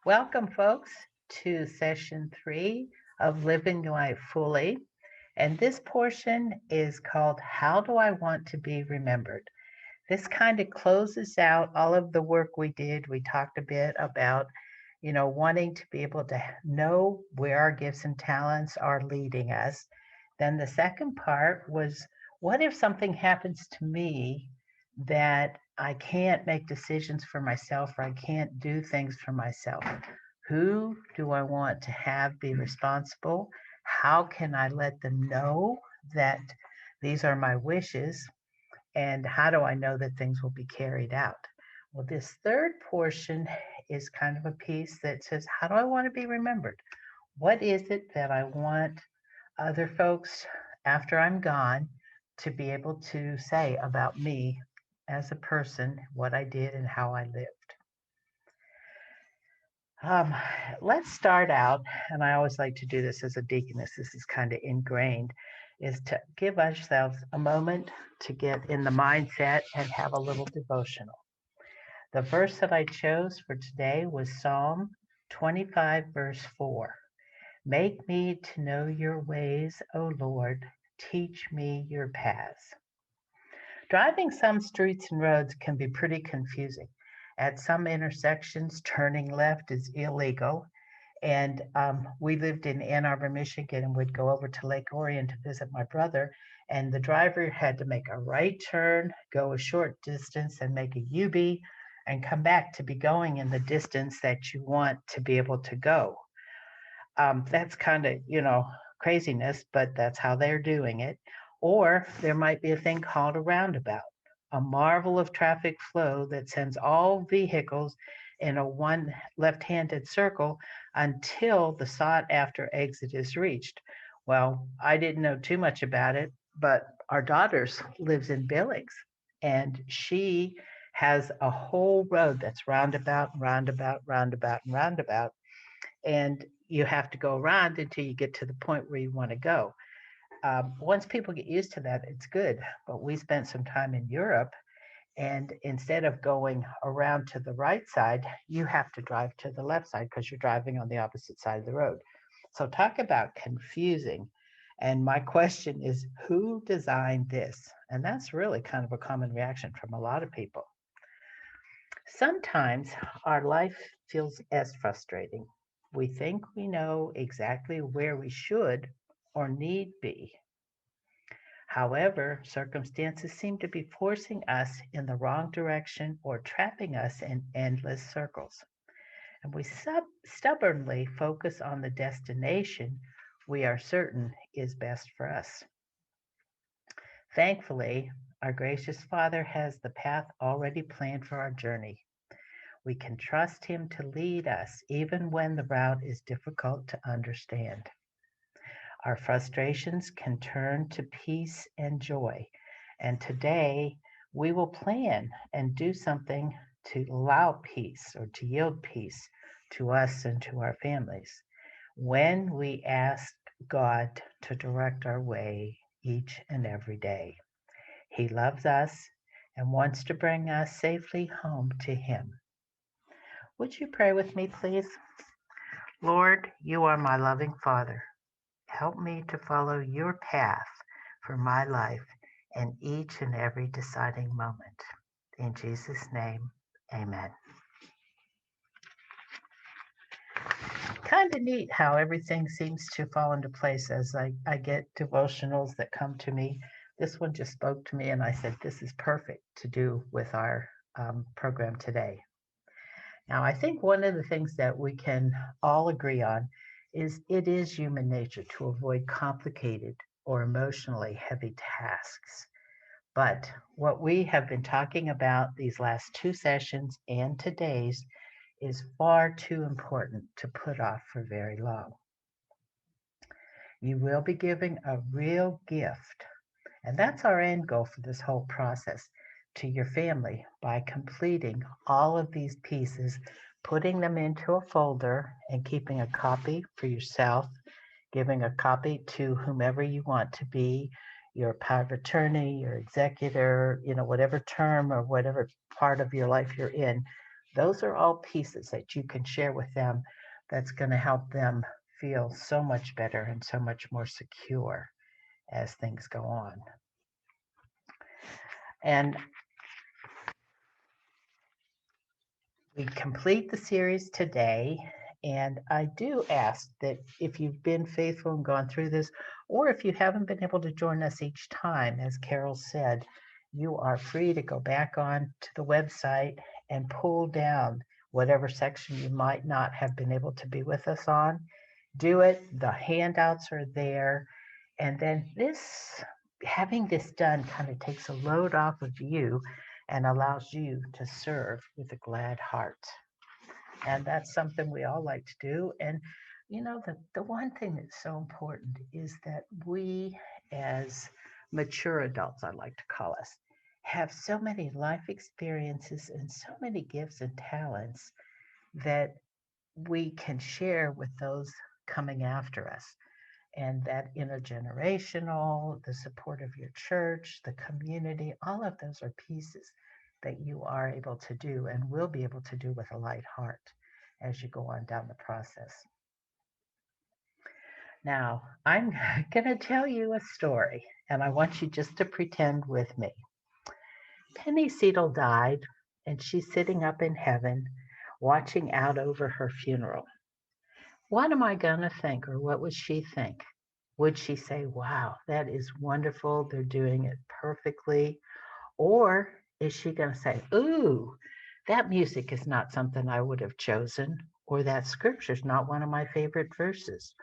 Welcome, folks, to session 3 of Living Life Fully. And this portion is called How Do I Want to Be Remembered? This kind of closes out all of the work we did. We talked a bit about, wanting to be able to know where our gifts and talents are leading us. Then the second part was, what if something happens to me that I can't make decisions for myself or I can't do things for myself? Who do I want to have be responsible? How can I let them know that these are my wishes? And how do I know that things will be carried out? Well, this third portion is kind of a piece that says, how do I want to be remembered? What is it that I want other folks after I'm gone to be able to say about me as a person, what I did and how I lived? Um, let's start out, and I always like to do this as a deaconess, this is kind of ingrained, is to give ourselves a moment to get in the mindset and have a little devotional. The verse that I chose for today was Psalm 25, verse 4. Make me to know your ways, O Lord. Teach me your paths. Driving some streets and roads can be pretty confusing. At some intersections, turning left is illegal. And we lived in Ann Arbor, Michigan, and would go over to Lake Orion to visit my brother. And the driver had to make a right turn, go a short distance, and make a U-B, and come back to be going in the distance that you want to be able to go. That's kind of, craziness, but that's how they're doing it. Or there might be a thing called a roundabout, a marvel of traffic flow that sends all vehicles in a one left-handed circle until the sought after exit is reached. Well, I didn't know too much about it, but our daughter's lives in Billings, and she has a whole road that's roundabout, roundabout, roundabout, and roundabout, and you have to go around until you get to the point where you want to go. Once people get used to that, it's good. But we spent some time in Europe, and instead of going around to the right side, you have to drive to the left side because you're driving on the opposite side of the road. So, talk about confusing. And my question is, who designed this? And that's really kind of a common reaction from a lot of people. Sometimes our life feels as frustrating. We think we know exactly where we should or need be. However, circumstances seem to be forcing us in the wrong direction or trapping us in endless circles. And we stubbornly focus on the destination we are certain is best for us. Thankfully, our gracious Father has the path already planned for our journey. We can trust Him to lead us even when the route is difficult to understand. Our frustrations can turn to peace and joy. And today, we will plan and do something to allow peace or to yield peace to us and to our families when we ask God to direct our way each and every day. He loves us and wants to bring us safely home to Him. Would you pray with me, please? Lord, you are my loving Father. Help me to follow your path for my life in each and every deciding moment. In Jesus' name, amen. Kind of neat how everything seems to fall into place as I get devotionals that come to me. This one just spoke to me, and I said, this is perfect to do with our program today. Now, I think one of the things that we can all agree on is it is human nature to avoid complicated or emotionally heavy tasks. But what we have been talking about these last two sessions and today's is far too important to put off for very long. You will be giving a real gift, and that's our end goal for this whole process, to your family by completing all of these pieces, putting them into a folder and keeping a copy for yourself, giving a copy to whomever you want to be, your power of attorney, your executor, whatever term or whatever part of your life you're in. Those are all pieces that you can share with them that's going to help them feel so much better and so much more secure as things go on. And we complete the series today. And I do ask that if you've been faithful and gone through this, or if you haven't been able to join us each time, as Carol said, you are free to go back on to the website and pull down whatever section you might not have been able to be with us on. Do it. The handouts are there. And then having this done kind of takes a load off of you and allows you to serve with a glad heart. And that's something we all like to do. And the one thing that's so important is that we, as mature adults, I like to call us, have so many life experiences and so many gifts and talents that we can share with those coming after us. And that intergenerational, the support of your church, the community, all of those are pieces that you are able to do and will be able to do with a light heart as you go on down the process. Now, I'm going to tell you a story, and I want you just to pretend with me. Penny Cedel died, and she's sitting up in heaven watching out over her funeral. What am I going to think, or what would she think? Would she say, wow, that is wonderful, they're doing it perfectly? Or is she going to say, ooh, that music is not something I would have chosen, or that scripture's not one of my favorite verses,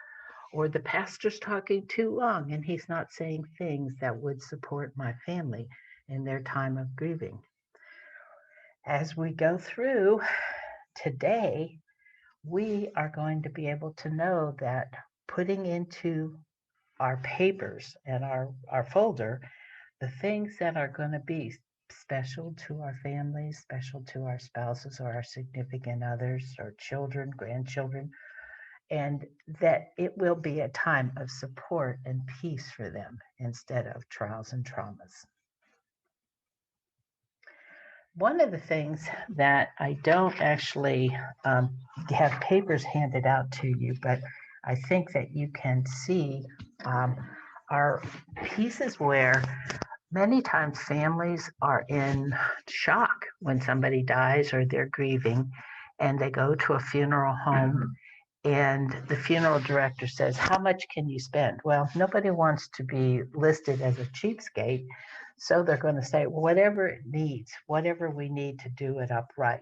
or the pastor's talking too long and he's not saying things that would support my family in their time of grieving? As we go through today, we are going to be able to know that putting into our papers and our folder the things that are going to be special to our families, special to our spouses or our significant others, or children, grandchildren, and that it will be a time of support and peace for them instead of trials and traumas. One of the things that I don't actually have papers handed out to you, but I think that you can see um, are pieces where many times families are in shock when somebody dies or they're grieving, and they go to a funeral home and the funeral director says, how much can you spend? Well, nobody wants to be listed as a cheapskate. So they're going to say, well, whatever it needs, whatever we need to do it upright.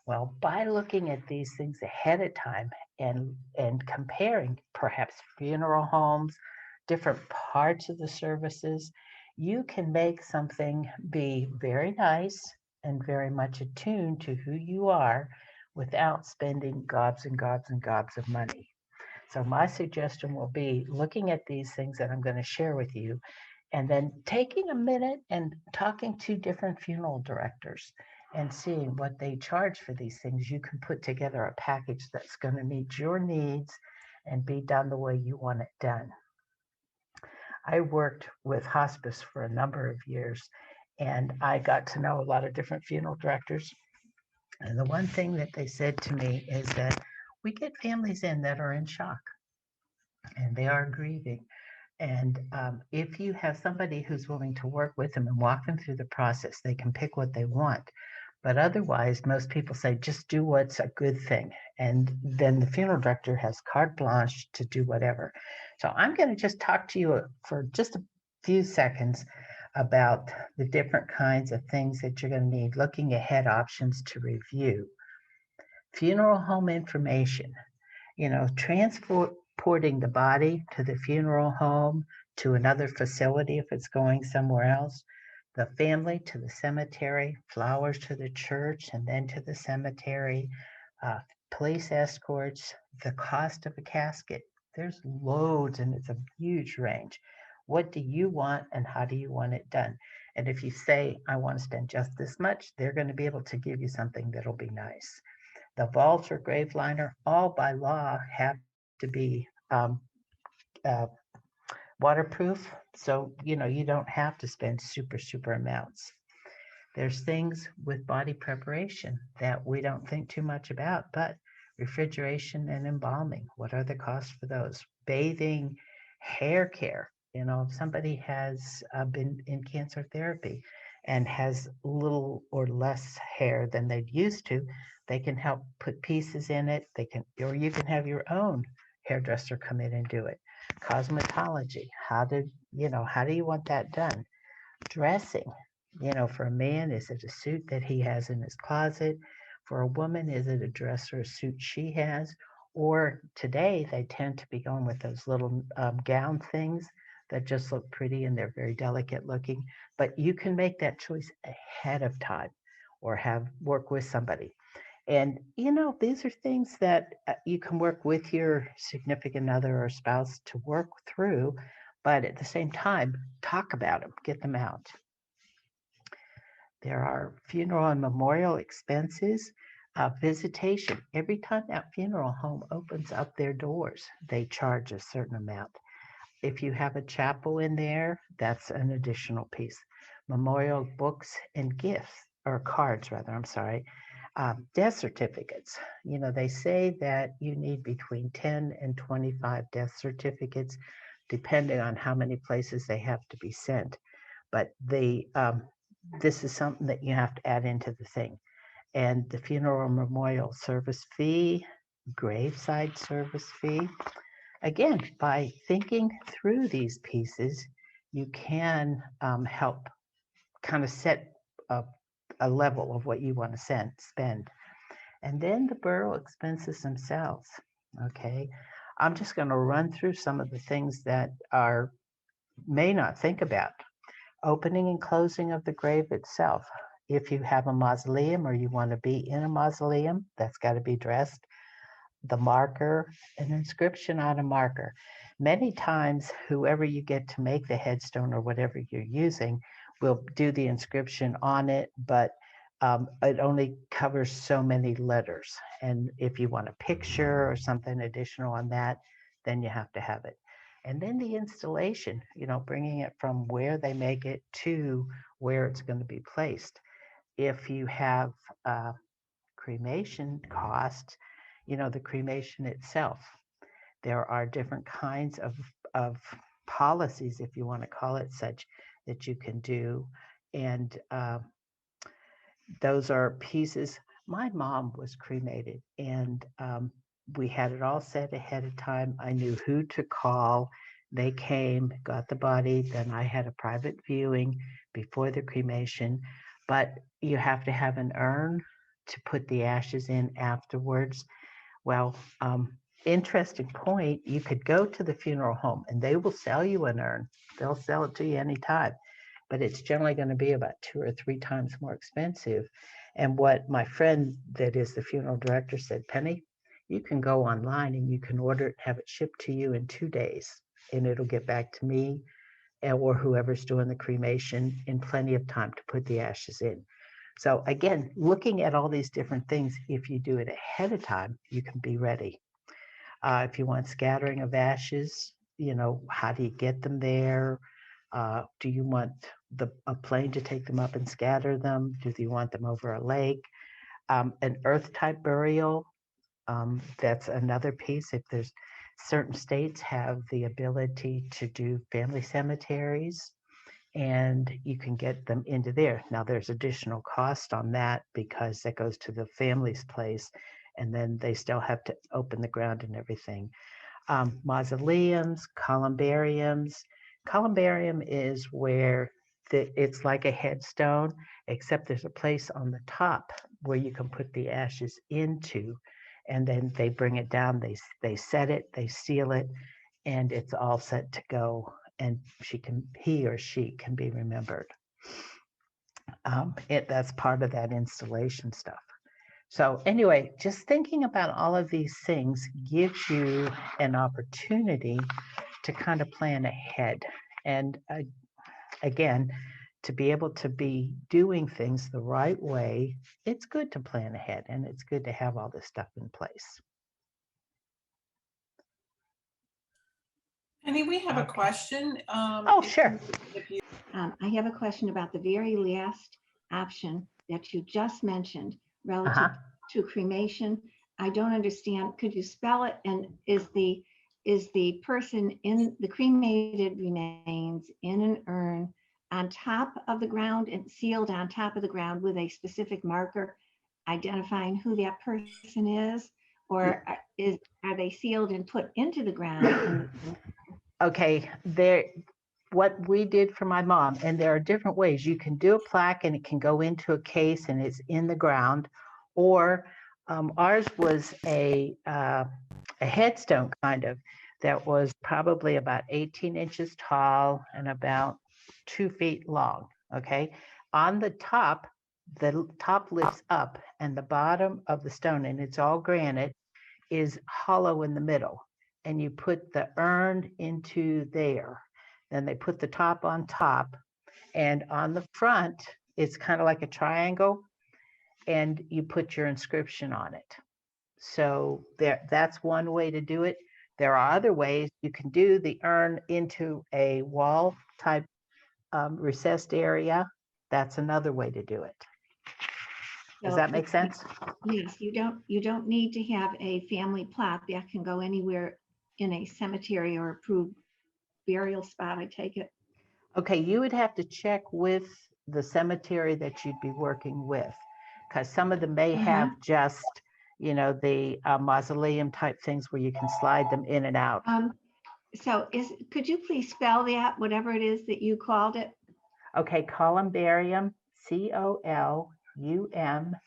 Well, by looking at these things ahead of time and comparing perhaps funeral homes, different parts of the services, you can make something be very nice and very much attuned to who you are without spending gobs and gobs and gobs of money. So my suggestion will be looking at these things that I'm going to share with you and then taking a minute and talking to different funeral directors and seeing what they charge for these things. You can put together a package that's going to meet your needs and be done the way you want it done. I worked with hospice for a number of years, and I got to know a lot of different funeral directors. And the one thing that they said to me is that we get families in that are in shock and they are grieving. And if you have somebody who's willing to work with them and walk them through the process, they can pick what they want. But otherwise, most people say, just do what's a good thing. And then the funeral director has carte blanche to do whatever. So I'm going to just talk to you for just a few seconds about the different kinds of things that you're going to need, looking ahead options to review. Funeral home information, transporting the body to the funeral home, to another facility if it's going somewhere else, the family to the cemetery, flowers to the church and then to the cemetery, uh, police escorts, the cost of a casket. There's loads and it's a huge range. What do you want and how do you want it done? And if you say, I want to spend just this much, they're going to be able to give you something that'll be nice. The vault or grave liner, all by law have to be uh, waterproof. So, you don't have to spend super amounts. There's things with body preparation that we don't think too much about, but refrigeration and embalming, what are the costs for those? Bathing, hair care. If somebody has been in cancer therapy and has little or less hair than they'd used to, they can help put pieces in it. Or you can have your own hairdresser come in and do it. Cosmetology, how do you want that done? Dressing. For a man, is it a suit that he has in his closet? For a woman, is it a dress or a suit she has? Or today, they tend to be going with those little gown things that just look pretty and they're very delicate looking. But you can make that choice ahead of time or have work with somebody. And, these are things that you can work with your significant other or spouse to work through, but at the same time, talk about them, get them out. There are funeral and memorial expenses, visitation. Every time that funeral home opens up their doors, they charge a certain amount. If you have a chapel in there, that's an additional piece. Memorial books and gifts, or cards rather, I'm sorry. Death certificates. They say that you need between 10 and 25 death certificates, depending on how many places they have to be sent. But this is something that you have to add into the thing. And the funeral memorial service fee, graveside service fee. Again, by thinking through these pieces, you can help kind of set a level of what you want to spend. And then the borough expenses themselves. Okay, I'm just going to run through some of the things that are may not think about. Opening and closing of the grave itself. If you have a mausoleum or you want to be in a mausoleum, that's got to be dressed. The marker, an inscription on a marker. Many times, whoever you get to make the headstone or whatever you're using will do the inscription on it, but it only covers so many letters. And if you want a picture or something additional on that, then you have to have it. And then the installation, bringing it from where they make it to where it's going to be placed. If you have cremation costs, the cremation itself, there are different kinds of policies, if you want to call it such, that you can do. And those are pieces. My mom was cremated, and we had it all set ahead of time. I knew who to call. They came, got the body. Then I had a private viewing before the cremation. But you have to have an urn to put the ashes in afterwards. Well, interesting point. You could go to the funeral home and they will sell you an urn. They'll sell it to you anytime, but it's generally going to be about 2 or 3 times more expensive. And what my friend that is the funeral director said, Penny, you can go online and you can order it, have it shipped to you in 2 days, and it'll get back to me or whoever's doing the cremation in plenty of time to put the ashes in. So again, looking at all these different things, if you do it ahead of time, you can be ready. If you want scattering of ashes, how do you get them there? Do you want a plane to take them up and scatter them? Do you want them over a lake? An earth type burial, that's another piece. If there's certain states have the ability to do family cemeteries, and you can get them into there. Now there's additional cost on that because that goes to the family's place, and then they still have to open the ground and everything. Mausoleums, columbariums. Columbarium is where it's like a headstone, except there's a place on the top where you can put the ashes into, and then they bring it down, they set it, they seal it, and it's all set to go, and he or she can be remembered. That's part of that installation stuff. So anyway, just thinking about all of these things gives you an opportunity to kind of plan ahead. And again, to be able to be doing things the right way, it's good to plan ahead and it's good to have all this stuff in place. Penny, we have a question. Oh, sure. I have a question about the very last option that you just mentioned relative Uh-huh. to cremation. I don't understand. Could you spell it? And is the person in the cremated remains in an urn on top of the ground and sealed on top of the ground with a specific marker identifying who that person is, or are they sealed and put into the ground Okay, there, what we did for my mom, and there are different ways. You can do a plaque and it can go into a case and it's in the ground, or ours was a headstone kind of that was probably about 18 inches tall and about 2 feet long. Okay, on the top lifts up, and the bottom of the stone, and it's all granite, is hollow in the middle, and you put the urn into there. Then they put the top on top, and on the front, it's kind of like a triangle, and you put your inscription on it. So that's one way to do it. There are other ways. You can do the urn into a wall type recessed area. That's another way to do it. Does so that make sense? yes, you don't need to have a family plot that can go anywhere in a cemetery or approved burial spot, I take it. Okay, you would have to check with the cemetery that you'd be working with, because some of them may Uh-huh. have just, the mausoleum type things where you can slide them in and out. Um, so could you please spell that, whatever it is that you called it? Okay, columbarium, Columbarium.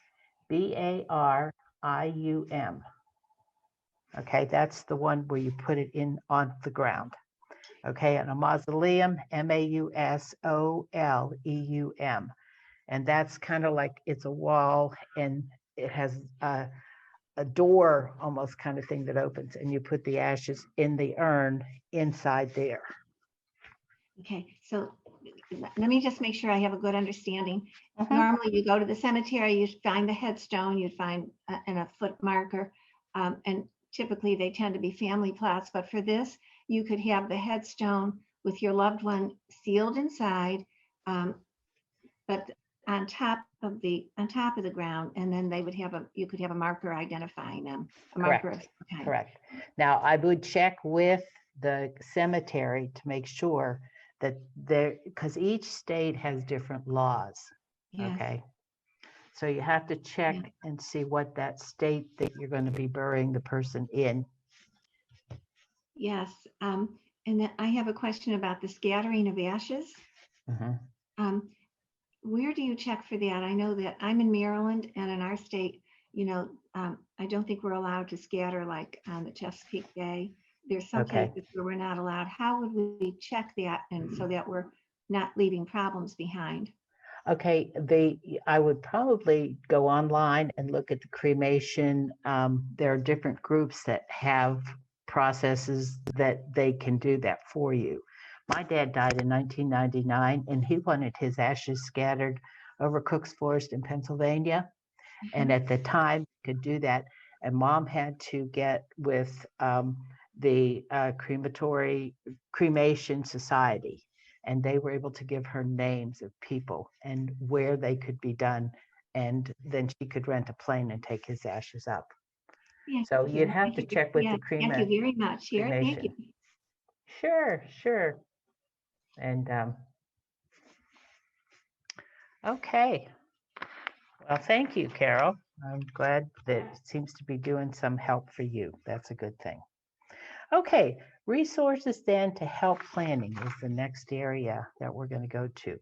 Okay, that's the one where you put it in on the ground. Okay, and a mausoleum, Mausoleum. And that's kind of like it's a wall, and it has a door almost kind of thing that opens, and you put the ashes in the urn inside there. Okay, so let me just make sure I have a good understanding. Mhm. Normally, you go to the cemetery, you find the headstone, you'd find and a foot marker, and typically they tend to be family plots. But for this, you could have the headstone with your loved one sealed inside, um, but on top of the ground, and then they would have you could have a marker identifying them, a marker of Correct. some kind. Correct. Now, I would check with the cemetery to make sure that because each state has different laws. Yes, Okay. So you have to yeah, check and see what that state that you're going to be burying the person in. yes. And then I have a question about the scattering of ashes. Mhm. Um, where do you check for that? I know that I'm in Maryland, and in our state, I don't think we're allowed to scatter like on the Chesapeake Bay. There's some Okay. places where we're not allowed. How would we check that, and so that we're not leaving problems behind? Okay, I would probably go online and look at the cremation. There are different groups that have processes that they can do that for you. My dad died in 1999, and he wanted his ashes scattered over Cook's Forest in Pennsylvania. And Mhm. at the time, could do that. And mom had to get with the crematory cremation society, and they were able to give her names of people and where they could be done, and then she could rent a plane and take his ashes up. Thank So you. you'd have Thank to you. check with Yeah, the thank you very much here. Thank you. cremation. Sure, sure. And okay. Well, thank you, Carol. I'm glad that it seems to be doing some help for you. That's a good thing. Okay, resources then to help planning is the next area that we're going to go to.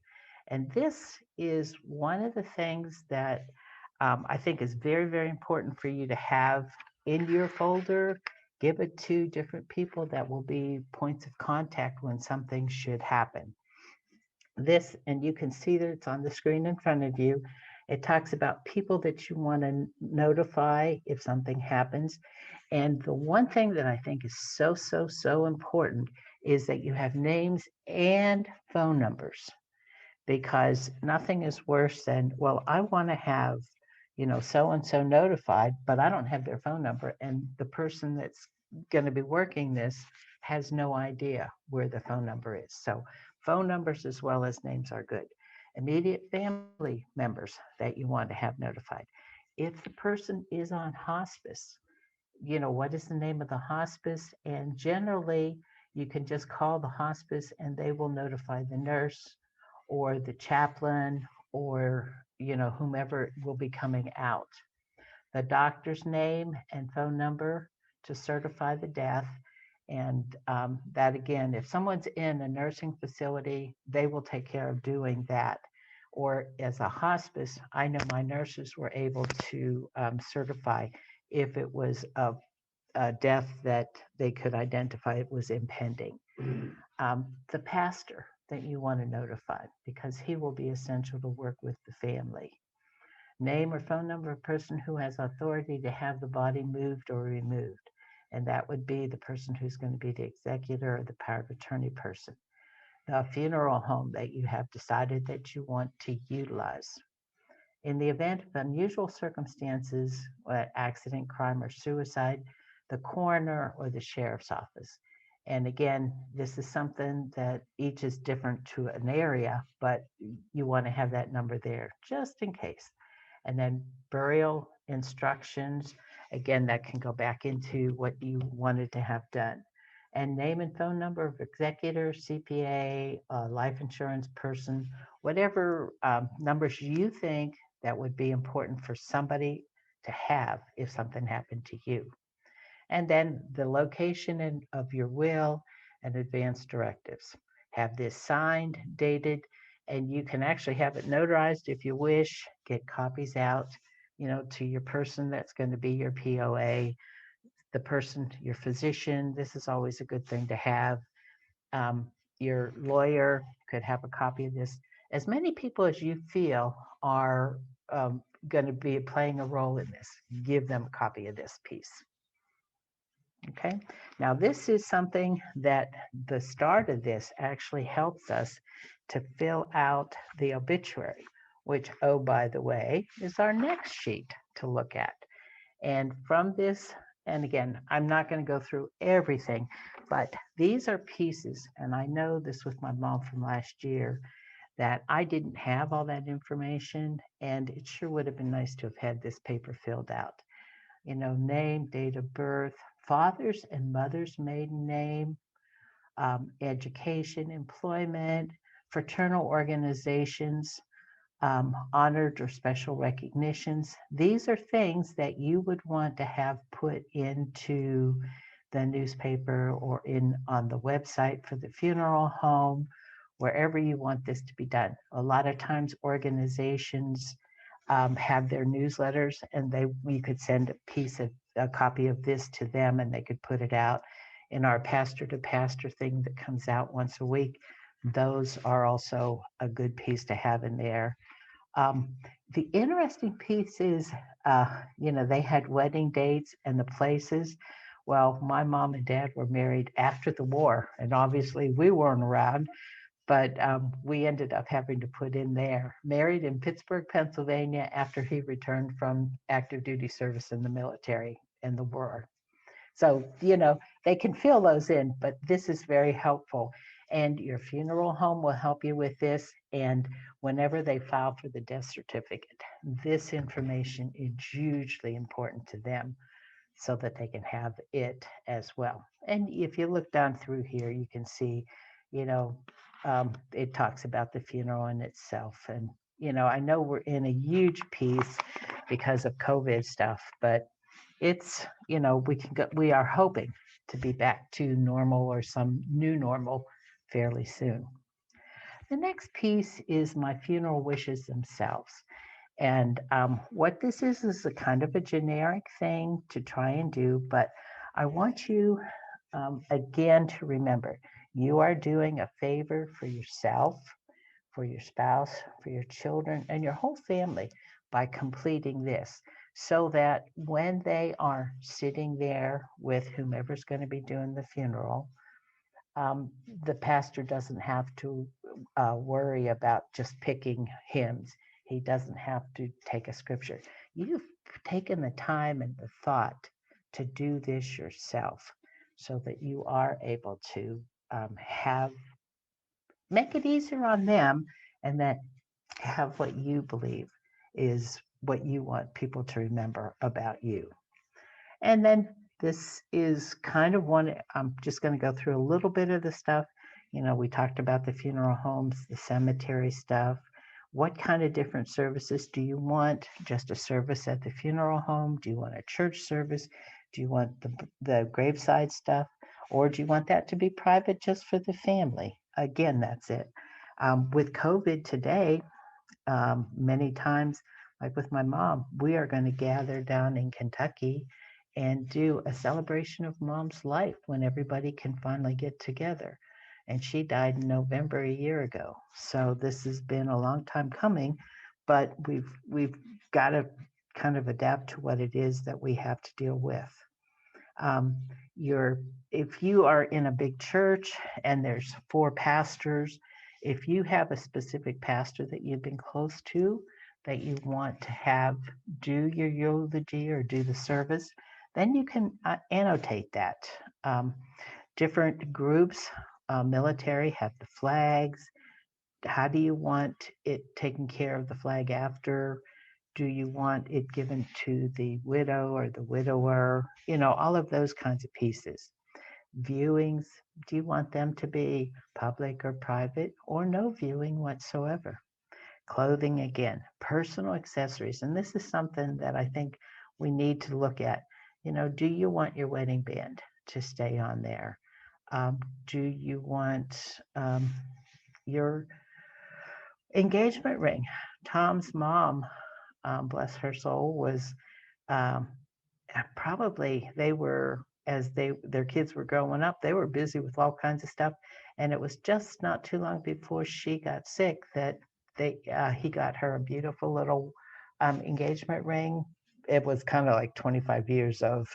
And this is one of the things that I think is very, very important for you to have in your folder. Give it to different people that will be points of contact when something should happen. This, and you can see that it's on the screen in front of you. It talks about people that you want to notify if something happens. And the one thing that I think is so, so, so important is that you have names and phone numbers, because nothing is worse than, well, I want to have, so and so notified, but I don't have their phone number. And the person that's going to be working this has no idea where the phone number is. So phone numbers as well as names are good. immediate family members that you want to have notified. If the person is on hospice, what is the name of the hospice? And generally, you can just call the hospice and they will notify the nurse or the chaplain or, whomever will be coming out. The doctor's name and phone number to certify the death. And that again, if someone's in a nursing facility, they will take care of doing that. Or as a hospice, I know my nurses were able to certify if it was a death that they could identify it was impending. The pastor that you want to notify because he will be essential to work with the family. Name or phone number of person who has authority to have the body moved or removed. And that would be the person who's going to be the executor or the power of attorney person. The funeral home that you have decided that you want to utilize. In the event of unusual circumstances, accident, crime, or suicide, the coroner or the sheriff's office. And again, this is something that each is different to an area, but you want to have that number there just in case. And then burial instructions, again, that can go back into what you wanted to have done. And name and phone number of executor, CPA, life insurance person, whatever numbers you think that would be important for somebody to have if something happened to you. And then the location of your will and advance directives. Have this signed, dated, and you can actually have it notarized if you wish. Get copies out, to your person that's going to be your POA, the person, your physician. This is always a good thing to have. Your lawyer could have a copy of this. As many people as you feel are going to be playing a role in this, give them a copy of this piece. Okay, now this is something that the start of this actually helps us to fill out the obituary, which, oh, by the way, is our next sheet to look at. And from this, and again, I'm not going to go through everything, but these are pieces, and I know this with my mom from last year, that I didn't have all that information, and it sure would have been nice to have had this paper filled out. Name, date of birth, father's and mother's maiden name, education, employment, fraternal organizations, honored or special recognitions. These are things that you would want to have put into the newspaper or on the website for the funeral home, wherever you want this to be done. A lot of times organizations have their newsletters, and we could send a copy of this to them, and they could put it out in our pastor to pastor thing that comes out once a week. Those are also a good piece to have in there. Um, the interesting piece is, they had wedding dates and the places. Well, my mom and dad were married after the war, and obviously we weren't around, but we ended up having to put in there, married in Pittsburgh, Pennsylvania, after he returned from active duty service in the military and the war. So, they can fill those in, but this is very helpful. And your funeral home will help you with this. And whenever they file for the death certificate, this information is hugely important to them so that they can have it as well. And if you look down through here, you can see, it talks about the funeral in itself. And, I know we're in a huge piece because of COVID stuff, but it's, we are hoping to be back to normal or some new normal fairly soon. The next piece is my funeral wishes themselves. And what this is a kind of a generic thing to try and do, but I want you again to remember, you are doing a favor for yourself, for your spouse, for your children, and your whole family by completing this so that when they are sitting there with whomever's going to be doing the funeral, the pastor doesn't have to worry about just picking hymns. He doesn't have to take a scripture. You've taken the time and the thought to do this yourself so that you are able to make it easier on them, and that have what you believe is what you want people to remember about you. And then this is kind of one, I'm just going to go through a little bit of the stuff. We talked about the funeral homes, the cemetery stuff. What kind of different services do you want? Just a service at the funeral home? Do you want a church service? Do you want the graveside stuff? Or do you want that to be private just for the family? Again, that's it. With COVID today, many times, like with my mom, we are going to gather down in Kentucky and do a celebration of mom's life when everybody can finally get together. And she died in November a year ago. So this has been a long time coming, but we've got to kind of adapt to what it is that we have to deal with. Um, you're if you are in a big church and there's four pastors, if you have a specific pastor that you've been close to that you want to have do your eulogy or do the service, then you can annotate that. Um, Different groups, military have the flags. How do you want it taken care of the flag after? Do you want it given to the widow or the widower? All of those kinds of pieces. Viewings, do you want them to be public or private or no viewing whatsoever? Clothing, again, personal accessories. And this is something that I think we need to look at. Do you want your wedding band to stay on there? Do you want your engagement ring? Tom's mom, bless her soul, was um, probably they were as their kids were growing up, they were busy with all kinds of stuff, and it was just not too long before she got sick that he got her a beautiful little engagement ring. It was kind of like 25 years of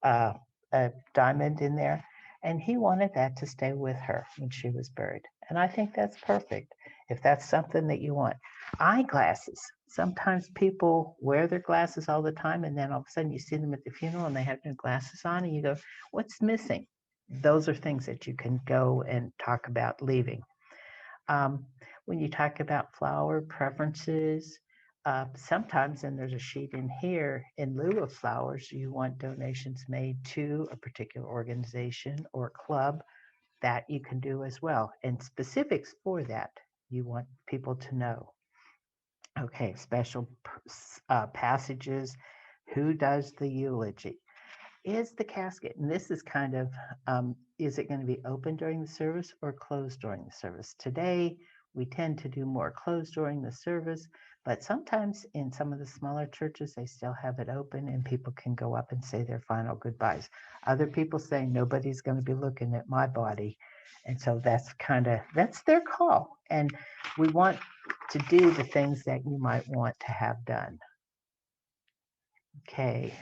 uh, a diamond in there, and he wanted that to stay with her when she was buried. And I think that's perfect if that's something that you want. Eyeglasses. Sometimes people wear their glasses all the time, and then all of a sudden you see them at the funeral and they have their glasses on, and you go, what's missing? Those are things that you can go and talk about leaving. Um, when you talk about flower preferences, sometimes, and there's a sheet in here, in lieu of flowers, you want donations made to a particular organization or club. That you can do as well. And specifics for that, you want people to know. Okay, special passages. Who does the eulogy? Is the casket, and this is kind of, is it going to be open during the service or closed during the service? Today, we tend to do more closed during the service, but sometimes in some of the smaller churches, they still have it open and people can go up and say their final goodbyes. Other people say nobody's going to be looking at my body. And so that's their call. And we want to do the things that you might want to have done. Okay,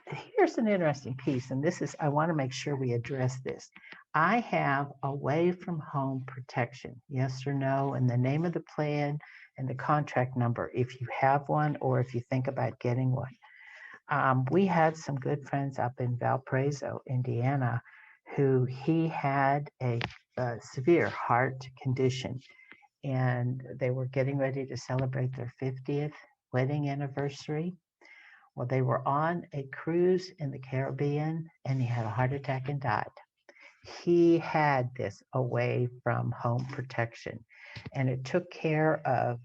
here's an interesting piece, and I want to make sure we address this. I have away from home protection, yes or no, and the name of the plan and the contract number if you have one or if you think about getting one. We had some good friends up in Valparaiso, Indiana, who he had a severe heart condition, and they were getting ready to celebrate their 50th wedding anniversary. Well, they were on a cruise in the Caribbean and he had a heart attack and died. He had this away from home protection, and it took care of,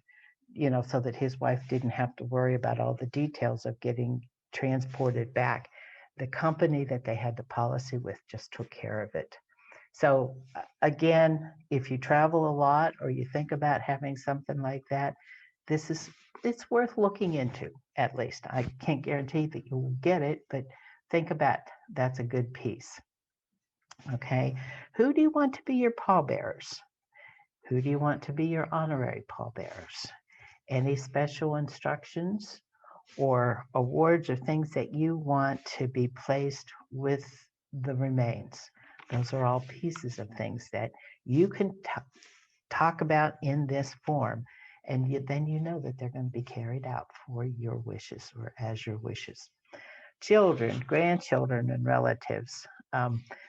so that his wife didn't have to worry about all the details of getting transported back. The company that they had the policy with just took care of it. So again, if you travel a lot or you think about having something like that, this is it's worth looking into at least. I can't guarantee that you will get it, but think about that's a good piece. Okay. Who do you want to be your pallbearers? Who do you want to be your honorary pallbearers? Any special instructions or awards or things that you want to be placed with the remains? Those are all pieces of things that you can talk about in this form, and then you know that they're going to be carried out for your wishes or as your wishes. Children, grandchildren, and relatives.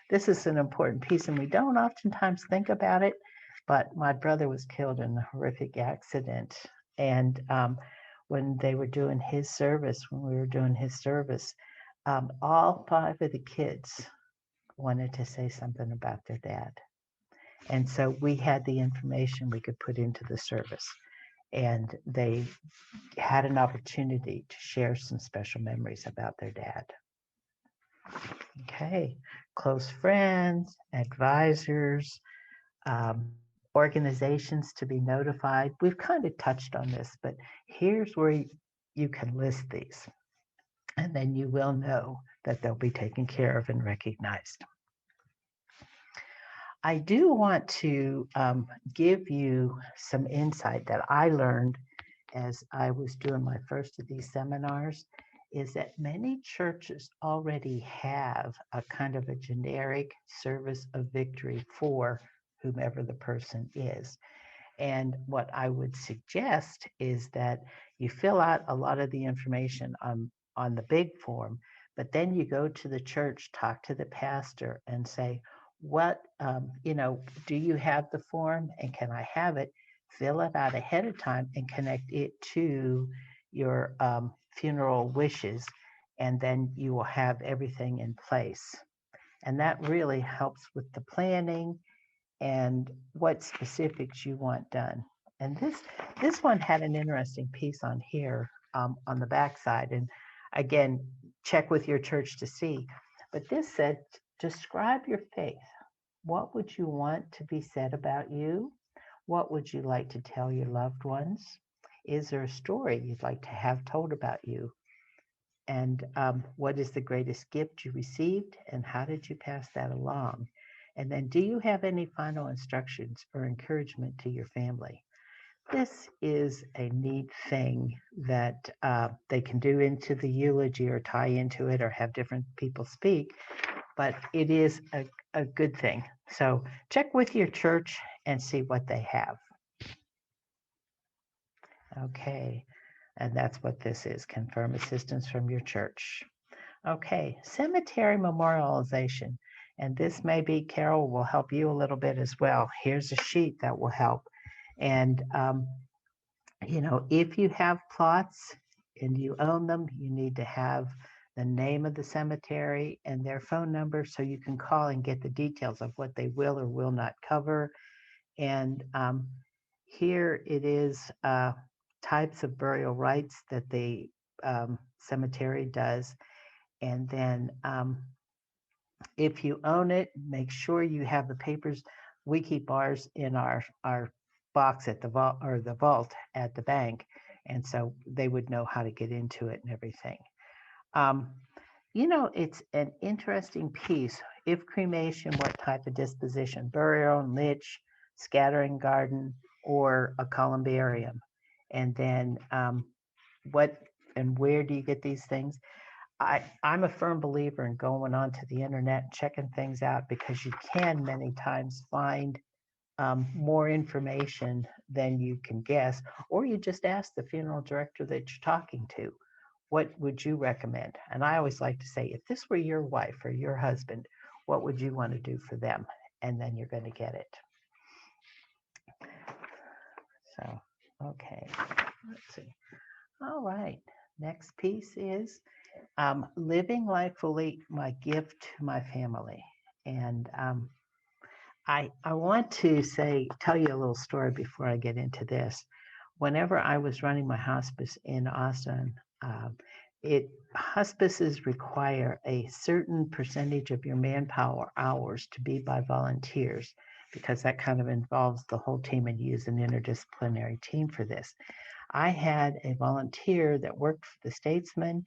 This is an important piece, and we don't oftentimes think about it, but my brother was killed in a horrific accident And when they were doing his service, when we were doing his service, all five of the kids wanted to say something about their dad. And so we had the information we could put into the service. And they had an opportunity to share some special memories about their dad. Okay, close friends, advisors, organizations to be notified. We've kind of touched on this, but here's where you can list these, and then you will know that they'll be taken care of and recognized. I do want to give you some insight that I learned as I was doing my first of these seminars, is that many churches already have a kind of a generic service of victory for whomever the person is. And what I would suggest is that you fill out a lot of the information on the big form, but then you go to the church, talk to the pastor, and say, what, do you have the form and can I have it? Fill it out ahead of time and connect it to your funeral wishes, and then you will have everything in place. And that really helps with the planning and what specifics you want done. And this one had an interesting piece on here on the backside. And again, check with your church to see. But this said, describe your faith. What would you want to be said about you? What would you like to tell your loved ones? Is there a story you'd like to have told about you? And what is the greatest gift you received, and how did you pass that along? And then, do you have any final instructions or encouragement to your family? This is a neat thing that they can do into the eulogy or tie into it or have different people speak, but it is a good thing. So check with your church and see what they have. Okay, and that's what this is, confirm assistance from your church. Okay, cemetery memorialization. And this maybe Carol will help you a little bit as well. Here's a sheet that will help. And, if you have plots and you own them, you need to have the name of the cemetery and their phone number so you can call and get the details of what they will or will not cover. And here it is types of burial rites that the cemetery does. And then if you own it, make sure you have the papers. We keep ours in our box at the vault or the vault at the bank. And so they would know how to get into it and everything. Um, it's an interesting piece. If cremation, what type of disposition? Burial, niche, scattering garden, or a columbarium? And then what and where do you get these things? I'm a firm believer in going onto the internet and checking things out because you can many times find more information than you can guess, or you just ask the funeral director that you're talking to, what would you recommend? And I always like to say, if this were your wife or your husband, what would you want to do for them? And then you're going to get it. So, okay, let's see. All right, next piece is living life fully, my gift to my family. And I want to tell you a little story before I get into this. Whenever I was running my hospice in Austin, hospices require a certain percentage of your manpower hours to be by volunteers because that kind of involves the whole team and you use an interdisciplinary team for this. I had a volunteer that worked for the Statesman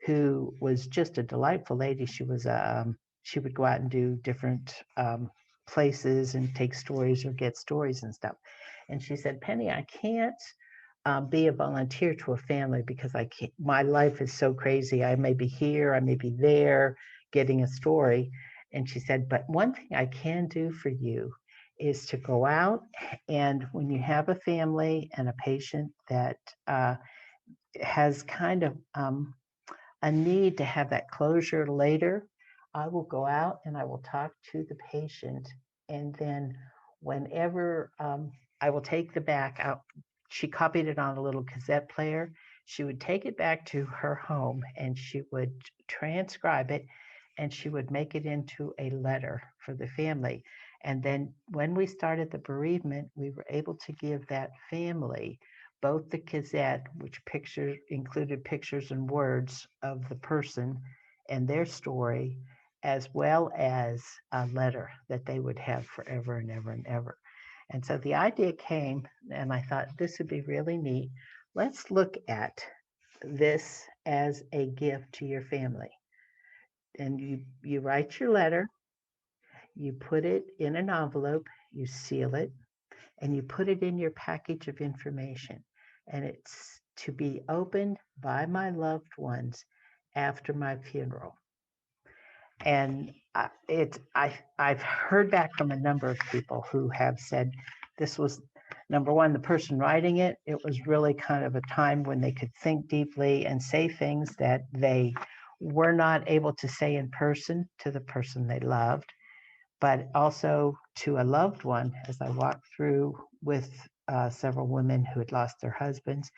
who was just a delightful lady. She would go out and do different places and take stories or get stories and stuff. And she said, Penny, I can't be a volunteer to a family because I can't, my life is so crazy. I may be here, I may be there getting a story. And she said, but one thing I can do for you is to go out and when you have a family and a patient that has kind of a need to have that closure later, I will go out and I will talk to the patient. And then whenever I will take the back out, she copied it on a little cassette player. She would take it back to her home and she would transcribe it and she would make it into a letter for the family. And then when we started the bereavement, we were able to give that family both the cassette, which pictures included pictures and words of the person and their story, as well as a letter that they would have forever and ever and ever. And so the idea came, and I thought this would be really neat. Let's look at this as a gift to your family. And you write your letter, you put it in an envelope, you seal it, and you put it in your package of information. And it's to be opened by my loved ones after my funeral. And I've heard back from a number of people who have said this was number one, the person writing it. It was really kind of a time when they could think deeply and say things that they were not able to say in person to the person they loved, but also to a loved one. As I walked through with several women who had lost their husbands,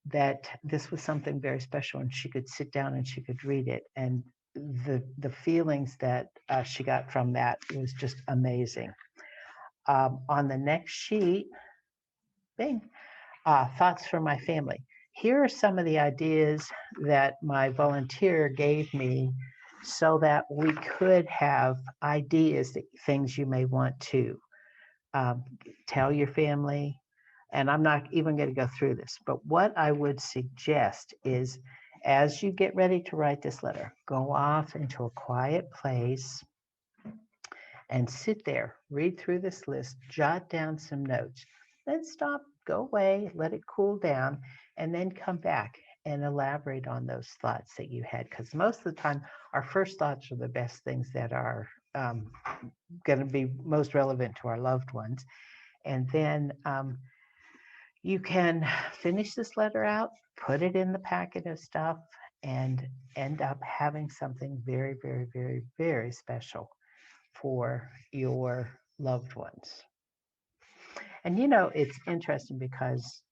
that this was something very special, and she could sit down and she could read it, and the feelings that she got from that was just amazing. On the next sheet, bing, thoughts from my family. Here are some of the ideas that my volunteer gave me so that we could have ideas, things you may want to um, tell your family. And I'm not even going to go through this, but what I would suggest is as you get ready to write this letter, go off into a quiet place and sit there, read through this list, jot down some notes, then stop, go away, let it cool down, and then come back and elaborate on those thoughts that you had. Because most of the time, our first thoughts are the best things that are going to be most relevant to our loved ones. And then you can finish this letter out, put it in the packet of stuff, and end up having something very, very, very, very special for your loved ones. And it's interesting because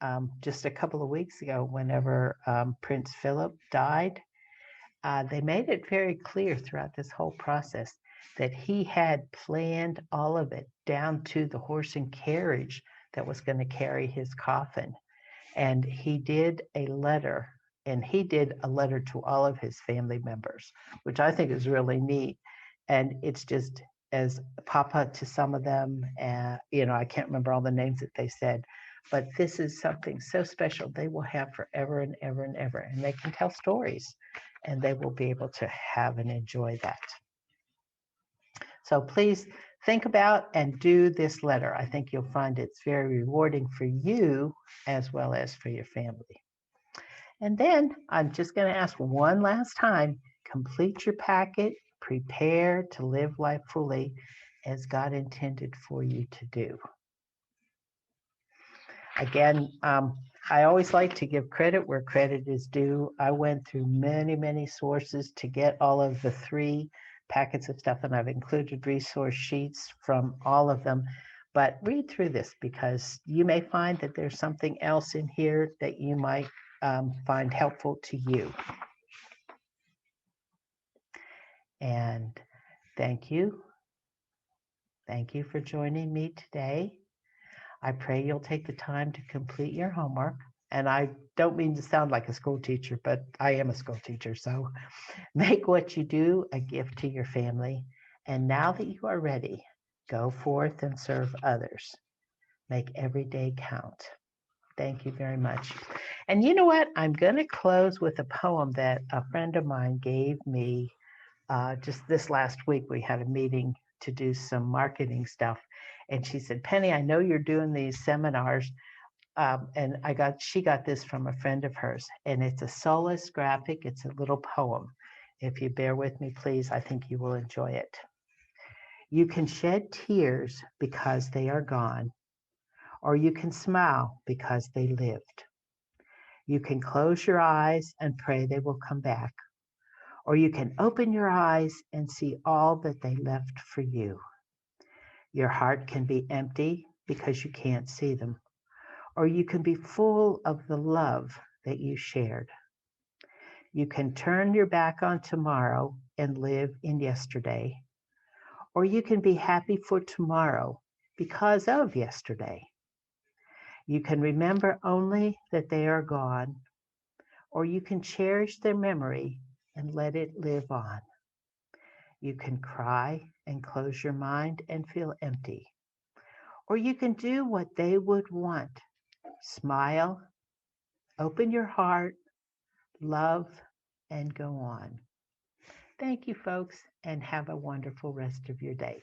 just a couple of weeks ago, whenever Prince Philip died, they made it very clear throughout this whole process that he had planned all of it down to the horse and carriage that was going to carry his coffin. And he did a letter, and he did a letter to all of his family members, which I think is really neat. And it's just as Papa to some of them, I can't remember all the names that they said, but this is something so special they will have forever and ever and ever. And they can tell stories, and they will be able to have and enjoy that. So please think about and do this letter. I think you'll find it's very rewarding for you as well as for your family. And then I'm just going to ask one last time, complete your packet, prepare to live life fully as God intended for you to do. Again, I always like to give credit where credit is due. I went through many, many sources to get all of the 3 packets of stuff, and I've included resource sheets from all of them. But read through this because you may find that there's something else in here that you might find helpful to you. And thank you. Thank you for joining me today. I pray you'll take the time to complete your homework. And I don't mean to sound like a school teacher, but I am a school teacher. So make what you do a gift to your family. And now that you are ready, go forth and serve others. Make every day count. Thank you very much. And you know what? I'm going to close with a poem that a friend of mine gave me just this last week. We had a meeting to do some marketing stuff. And she said, Penny, I know you're doing these seminars. And she got this from a friend of hers. And it's a solace graphic. It's a little poem. If you bear with me, please, I think you will enjoy it. You can shed tears because they are gone, or you can smile because they lived. You can close your eyes and pray they will come back, or you can open your eyes and see all that they left for you. Your heart can be empty because you can't see them, or you can be full of the love that you shared. You can turn your back on tomorrow and live in yesterday, or you can be happy for tomorrow because of yesterday. You can remember only that they are gone, or you can cherish their memory and let it live on. You can cry and close your mind and feel empty, or you can do what they would want. Smile, open your heart, love, and go on. Thank you, folks, and have a wonderful rest of your day.